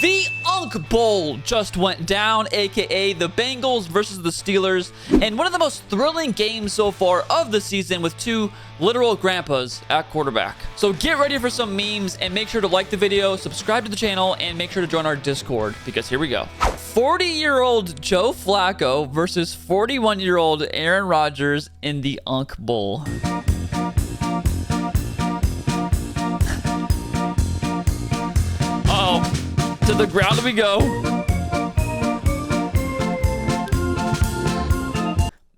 The Unk Bowl just went down, aka the Bengals versus the Steelers, and one of the most thrilling games so far of the season with two literal grandpas at quarterback. So get ready for some memes and make sure to like the video, subscribe to the channel, and make sure to join our Discord because here we go. 40-year-old Joe Flacco versus 41-year-old Aaron Rodgers in the Unk Bowl. To the ground we go.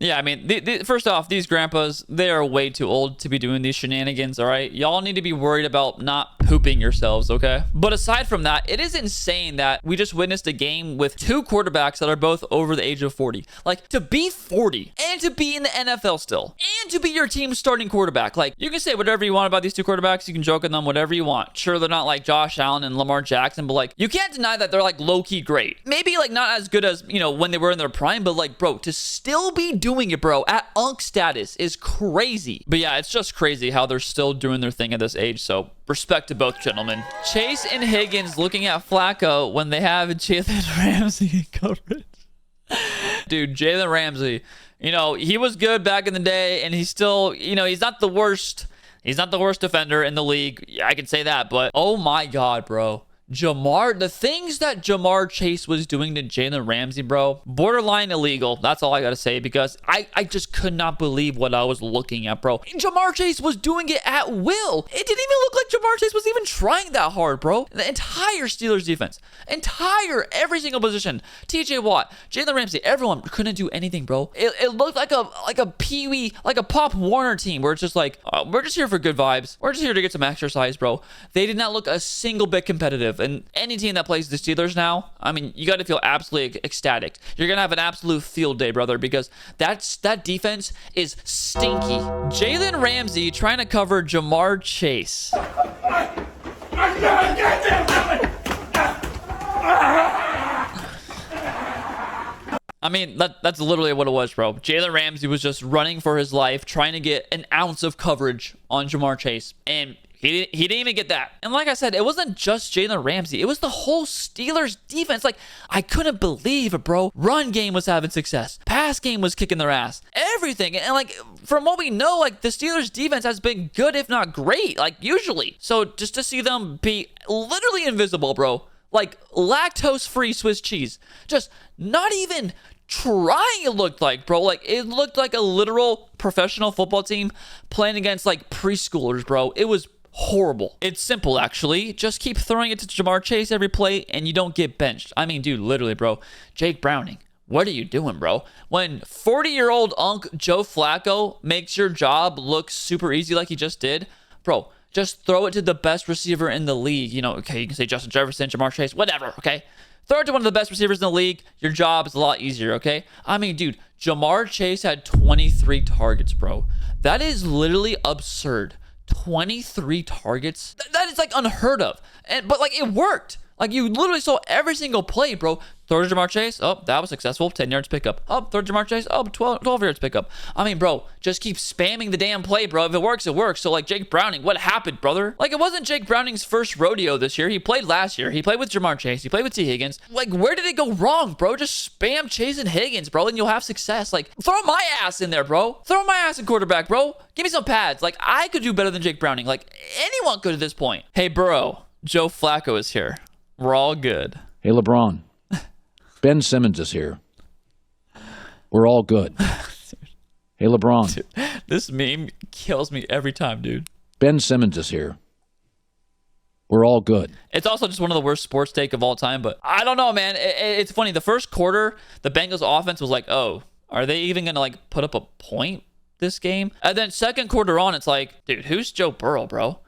Yeah, I mean, first off, these grandpas, they are way too old to be doing these shenanigans, all right? Y'all need to be worried about not pooping yourselves, okay? But aside from that, it is insane that we just witnessed a game with two quarterbacks that are both over the age of 40. Like, to be 40 and to be in the NFL still and to be your team's starting quarterback. Like, you can say whatever you want about these two quarterbacks. You can joke on them, whatever you want. Sure, they're not like Josh Allen and Lamar Jackson, but like, you can't deny that they're like low-key great. Maybe like not as good as, you know, when they were in their prime, but like, bro, to still be doing it, bro, at Unk status is crazy. But yeah, it's just crazy how they're still doing their thing at this age. So respect to both gentlemen. Chase and Higgins looking at Flacco when they have Jalen Ramsey in coverage. Dude, Jalen Ramsey, you know, he was good back in the day, and he's still, you know, he's not the worst. He's not the worst defender in the league. Yeah, I can say that, but oh my God, bro. The things that Jamar Chase was doing to Jalen Ramsey, bro, borderline illegal. That's all I gotta say, because I just could not believe what I was looking at, bro. Jamar Chase was doing it at will. It didn't even look like Jamar Chase was even trying that hard, bro. The entire Steelers defense, every single position, TJ Watt, Jalen Ramsey, everyone couldn't do anything, bro. It looked like a Pee-wee, like a Pop Warner team where it's just like, we're just here for good vibes. We're just here to get some exercise, bro. They did not look a single bit competitive. And any team that plays the Steelers now, I mean, you got to feel absolutely ecstatic. You're going to have an absolute field day, brother, because that defense is stinky. Jalen Ramsey trying to cover Jamar Chase. I mean, that's literally what it was, bro. Jalen Ramsey was just running for his life, trying to get an ounce of coverage on Jamar Chase, and he didn't even get that. And like I said, it wasn't just Jalen Ramsey. It was the whole Steelers defense. Like, I couldn't believe it, bro. Run game was having success. Pass game was kicking their ass. Everything. And like, from what we know, like, the Steelers defense has been good, if not great, like, usually. So just to see them be literally invisible, bro. Like, lactose-free Swiss cheese. Just not even trying, it looked like, bro. Like, it looked like a literal professional football team playing against, like, preschoolers, bro. It was horrible. It's simple, actually. Just keep throwing it to Jamar Chase every play and you don't get benched. I mean, dude, literally, bro. Jake Browning, what are you doing, bro? When 40-year-old Unk Joe Flacco makes your job look super easy like he just did, bro, just throw it to the best receiver in the league. You know, okay, you can say Justin Jefferson, Jamar Chase, whatever, okay? Throw it to one of the best receivers in the league. Your job is a lot easier, okay? I mean, dude, Jamar Chase had 23 targets, bro. That is literally absurd. 23 targets? That is like unheard of. But like, it worked. Like, you literally saw every single play, bro. Throw to Jamar Chase. Oh, that was successful. 10 yards pickup. Oh, throw to Jamar Chase. Oh, 12 yards pickup. I mean, bro, just keep spamming the damn play, bro. If it works, it works. So, like, Jake Browning, what happened, brother? Like, it wasn't Jake Browning's first rodeo this year. He played last year. He played with Jamar Chase. He played with T. Higgins. Like, where did it go wrong, bro? Just spam Chase and Higgins, bro, and you'll have success. Like, throw my ass in there, bro. Throw my ass in quarterback, bro. Give me some pads. Like, I could do better than Jake Browning. Like, anyone could at this point. Hey, bro, Joe Flacco is here. We're all good. Hey, LeBron. Ben Simmons is here. We're all good. Hey, LeBron. Dude, this meme kills me every time, dude. Ben Simmons is here. We're all good. It's also just one of the worst sports take of all time, but I don't know, man. It's funny. The first quarter, the Bengals offense was like, oh, are they even going to like put up a point this game? And then second quarter on, it's like, dude, who's Joe Burrow, bro?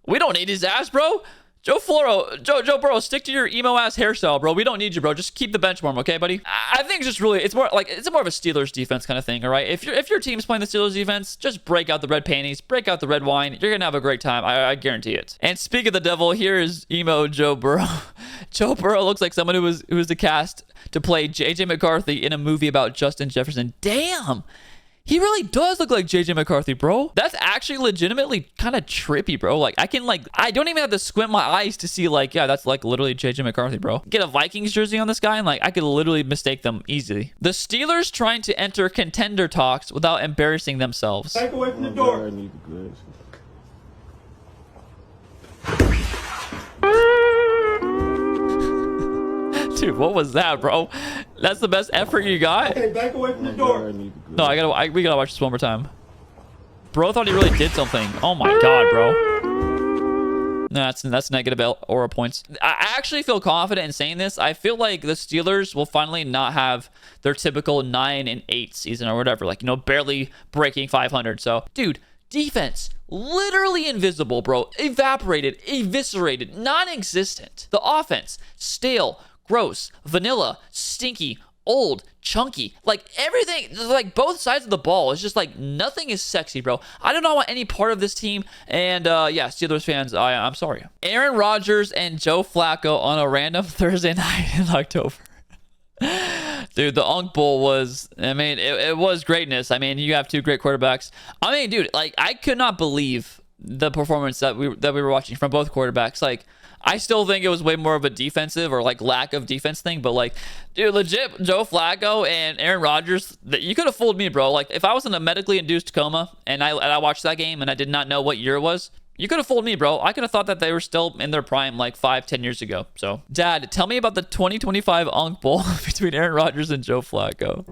We don't need his ass, bro. Joe Burrow, stick to your emo-ass hairstyle, bro. We don't need you, bro. Just keep the bench warm, okay, buddy? I think it's just really, it's more of a Steelers defense kind of thing, all right? If your team's playing the Steelers defense, just break out the red panties, break out the red wine. You're going to have a great time. I guarantee it. And speak of the devil, here is emo Joe Burrow. Joe Burrow looks like someone who was the cast to play J.J. McCarthy in a movie about Justin Jefferson. Damn! He really does look like JJ McCarthy, bro. That's actually legitimately kind of trippy, bro. Like, I can, like, I don't even have to squint my eyes to see, like, yeah, that's like literally JJ McCarthy, bro. Get a Vikings jersey on this guy and, like, I could literally mistake them easily. The Steelers trying to enter contender talks without embarrassing themselves. Take away from the door. Dude, what was that, bro? That's the best effort you got? Okay, back away from the door. No, we gotta watch this one more time. Bro thought he really did something. Oh my god, bro. No, that's negative aura points. I actually feel confident in saying this. I feel like the Steelers will finally not have their typical 9-8 season or whatever. Like, you know, barely breaking 500. So, dude, defense, literally invisible, bro. Evaporated, eviscerated, non-existent. The offense, stale, gross, vanilla, stinky, old, chunky, like everything, like both sides of the ball is just like nothing is sexy, bro. I do not want any part of this team. And yeah, Steelers fans, I'm sorry. Aaron Rodgers and Joe Flacco on a random Thursday night in October. Dude, the Unk Bowl was, I mean, it was greatness. I mean, you have two great quarterbacks. I mean, dude, like I could not believe the performance that we were watching from both quarterbacks. Like, I still think it was way more of a defensive or like lack of defense thing, but like, dude, legit, Joe Flacco and Aaron Rodgers, you could have fooled me, bro. Like, if I was in a medically induced coma and I watched that game and I did not know what year it was, you could have fooled me, bro. I could have thought that they were still in their prime like 5-10 years ago. So, Dad, tell me about the 2025 Unk Bowl between Aaron Rodgers and Joe Flacco.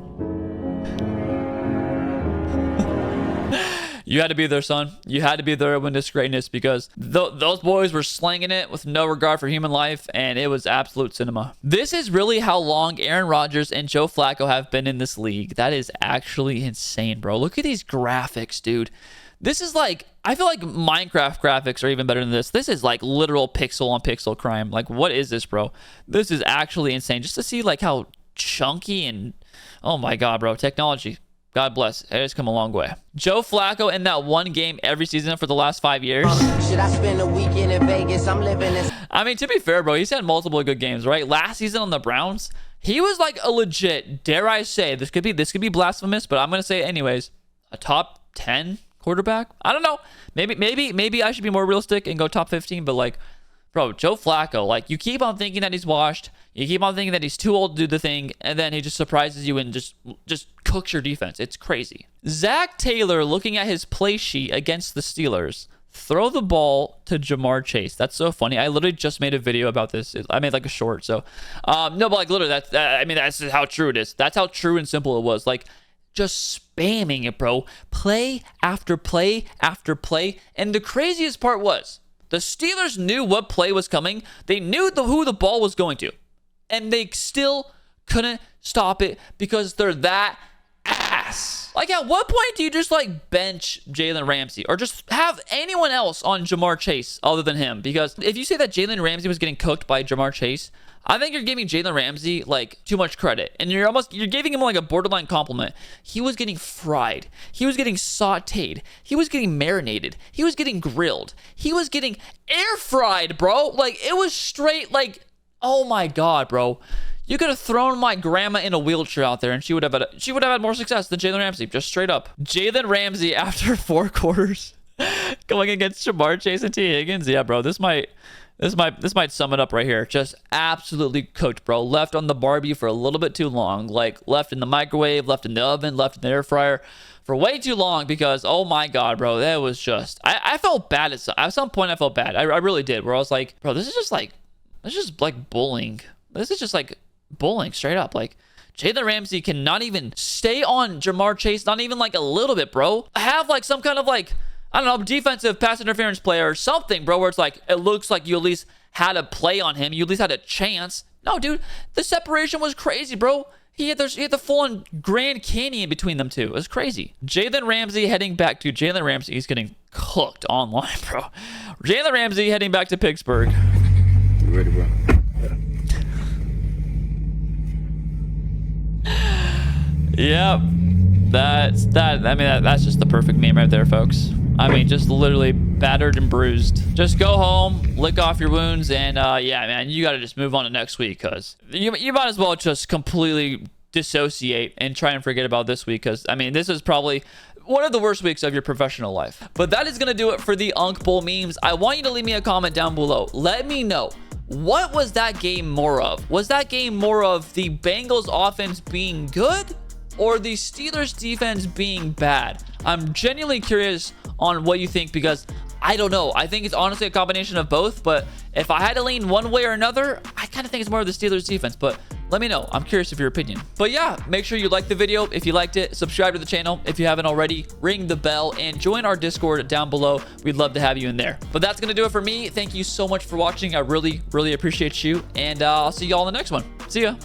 You had to be there, son. You had to be there when this greatness, because those boys were slinging it with no regard for human life, and it was absolute cinema. This is really how long Aaron Rodgers and Joe Flacco have been in this league. That is actually insane, bro. Look at these graphics, dude. This is like, I feel like Minecraft graphics are even better than this. This is like literal pixel on pixel crime. Like, what is this, bro? This is actually insane. Just to see like how chunky and, oh my God, bro. Technology. God bless. It has come a long way. Joe Flacco in that one game every season for the last 5 years. Should I spend a weekend in Vegas? I'm living this. I mean, to be fair, bro, he's had multiple good games, right? Last season on the Browns, he was like a legit, dare I say, this could be blasphemous, but I'm gonna say it anyways, a top 10 quarterback. I don't know. Maybe I should be more realistic and go top 15, but like, bro, Joe Flacco, like, you keep on thinking that he's washed. You keep on thinking that he's too old to do the thing, and then he just surprises you and just cooks your defense. It's crazy. Zach Taylor looking at his play sheet against the Steelers. Throw the ball to Jamar Chase. That's so funny. I literally just made a video about this. I made like a short. So, no, but like literally, that's how true it is. That's how true and simple it was. Like, just spamming it, bro. Play after play after play. And the craziest part was, the Steelers knew what play was coming. They knew who the ball was going to. And they still couldn't stop it because they're that ass. Like, at what point do you just, like, bench Jalen Ramsey or just have anyone else on Jamar Chase other than him? Because if you say that Jalen Ramsey was getting cooked by Jamar Chase, I think you're giving Jalen Ramsey, like, too much credit. And you're giving him, like, a borderline compliment. He was getting fried. He was getting sauteed. He was getting marinated. He was getting grilled. He was getting air fried, bro. Like, it was straight, like, oh my God, bro. You could have thrown my grandma in a wheelchair out there and she would have had more success than Jalen Ramsey, just straight up. Jalen Ramsey after 4 quarters going against Jamar Chase and T. Higgins. Yeah, bro, this might sum it up right here. Just absolutely cooked, bro. Left on the Barbie for a little bit too long. Like, left in the microwave, left in the oven, left in the air fryer for way too long because, oh my God, bro, that was just, I felt bad at some point. I felt bad. I really did, where I was like, bro, this is just like bullying. This is just like bullying straight up. Like, Jalen Ramsey cannot even stay on Jamar Chase, not even like a little bit, bro. Have like some kind of like, I don't know, defensive pass interference play or something, bro, where it's like, it looks like you at least had a play on him. You at least had a chance. No, dude, the separation was crazy, bro. He had the full-on Grand Canyon between them two. It was crazy. Jalen Ramsey heading back to Jalen Ramsey. He's getting cooked online, bro. Jalen Ramsey heading back to Pittsburgh. You ready, bro? Yep. That's just the perfect meme right there, folks. I mean, just literally battered and bruised. Just go home, lick off your wounds, and yeah, man, you got to just move on to next week because you might as well just completely dissociate and try and forget about this week, because I mean, this is probably one of the worst weeks of your professional life. But that is going to do it for the Unk Bowl memes. I want you to leave me a comment down below. Let me know, what was that game more of? Was that game more of the Bengals offense being good or the Steelers defense being bad? I'm genuinely curious on what you think, because I don't know. I think it's honestly a combination of both, but if I had to lean one way or another, I kind of think it's more of the Steelers defense, but let me know. I'm curious of your opinion. But yeah, make sure you like the video if you liked it, subscribe to the channel if you haven't already, ring the bell, and join our Discord down below. We'd love to have you in there. But that's going to do it for me. Thank you so much for watching. I really, really appreciate you, and I'll see you all in the next one. See ya.